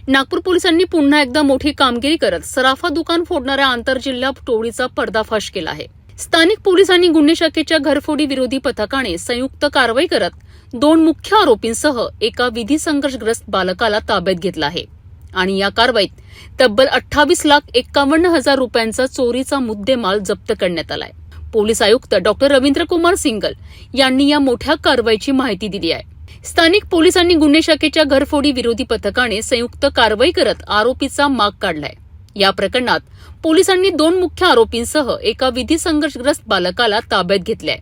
नागपूर पोलिसांनी पुन्हा एकदा मोठी कामगिरी करत सराफा दुकान फोडणाऱ्या आंतरजिल्हा टोळीचा पर्दाफाश केला आहे। स्थानिक पोलिसांनी गुन्हे शाखेच्या घरफोडी विरोधी पथकाने संयुक्त कारवाई करत 2 मुख्य आरोपींसह एका विधी संघर्षग्रस्त बालकाला ताब्यात घेतला आहे आणि या कारवाईत तब्बल 28,51,000 रुपयांचा चोरीचा मुद्देमाल जप्त करण्यात आलाय। पोलीस आयुक्त डॉक्टर रवींद्रकुमार सिंगल यांनी या मोठ्या कारवाईची माहिती दिली आहे। स्थानिक पोलिसांनी गुन्हे शाखेच्या घरफोडी विरोधी पथकाने संयुक्त कारवाई करत आरोपीचा माग काढलाय। या प्रकरणात पोलिसांनी 2 मुख्य आरोपींसह एका विधी संघर्षग्रस्त बालकाला ताब्यात घेतलाय।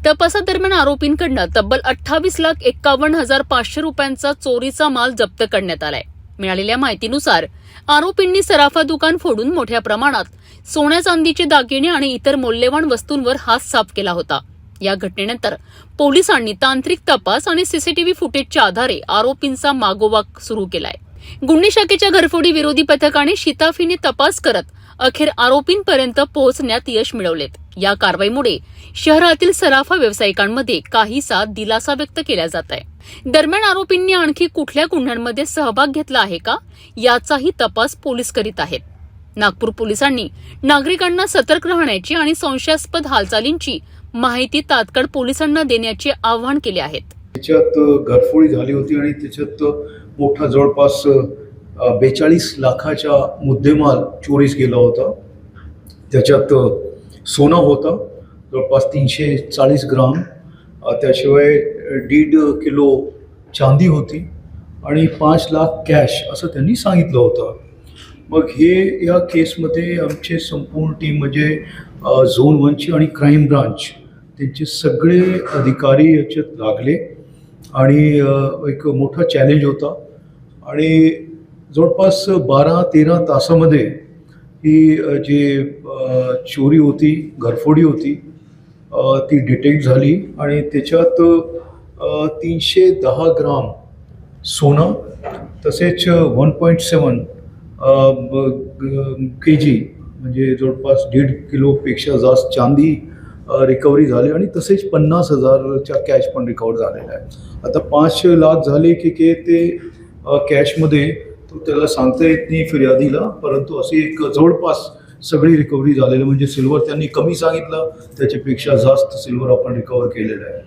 तपासादरम्यान आरोपींकडून तब्बल 28,51,500 रुपयांचा चोरीचा माल जप्त करण्यात आलाय। मिळालेल्या माहितीनुसार आरोपींनी सराफा दुकान फोडून मोठ्या प्रमाणात सोन्या चांदीचे दागिने आणि इतर मौल्यवान वस्तूंवर हात साफ केला होता। या घटनेनंतर पोलिसांनी तांत्रिक तपास आणि सीसीटीव्ही फुटेजच्या आधारे आरोपींचा मागोवा सुरू केलाय। गुन्हे शाखेच्या घरफोडी विरोधी पथकाने शिताफीने तपास करत अखेर आरोपींपर्यंत पोहोचण्यात यश मिळवलेत। या कारवाईमुळे शहरातील सराफा व्यावसायिकांमध्ये काहीसा दिलासा व्यक्त केला जात आहे। दरम्यान आरोपींनी आणखी कुठल्या गुन्ह्यांमध्ये सहभाग घेतला आहे का याचाही तपास पोलीस करीत आहेत। नागपूर पोलिसांनी नागरिकांना सतर्क राहण्याची आणि संशयास्पद हालचालींची माहिती तात्काळ पोलिसांना देण्याचे आवाहन केले आहे। त्याच्यात घरफोडी झाली होती आणि त्याच्यात मोठा जवळपास 42 लाखाचा मुद्देमाल चोरीस गेला होता। त्याच्यात सोनं होतं जवळपास 340 ग्राम, त्याशिवाय 1.5 किलो चांदी होती आणि 5 लाख कॅश असं त्यांनी सांगितलं होतं। मग हे या केसमध्ये आमचे संपूर्ण टीम म्हणजे झोन 1ची आणि क्राईम ब्रांच त्यांचे सगळे अधिकारी याच्यात लागले आणि एक मोठा चॅलेंज होता आणि जवळपास 12-13 तासामध्ये ही जी चोरी होती, घरफोडी होती, ती डिटेक्ट झाली आणि त्याच्यात 310 ग्राम सोनं तसेच 1.7 kg म्हणजे जवळपास 1.5 किलोपेक्षा जास्त चांदी रिकव्हरी झाली आणि तसेच 50,000च्या कॅश पण रिकवर झालेला आहे। आता 5 लाख झाले की ते कॅशमध्ये तो त्याला सांगता येत नाही फिर्यादीला, परंतु असे एक जवळपास सगळी रिकव्हरी झालेली म्हणजे सिल्वर त्यांनी कमी सांगितलं त्याच्यापेक्षा जास्त सिल्वर आपण रिकवर केलेलं आहे।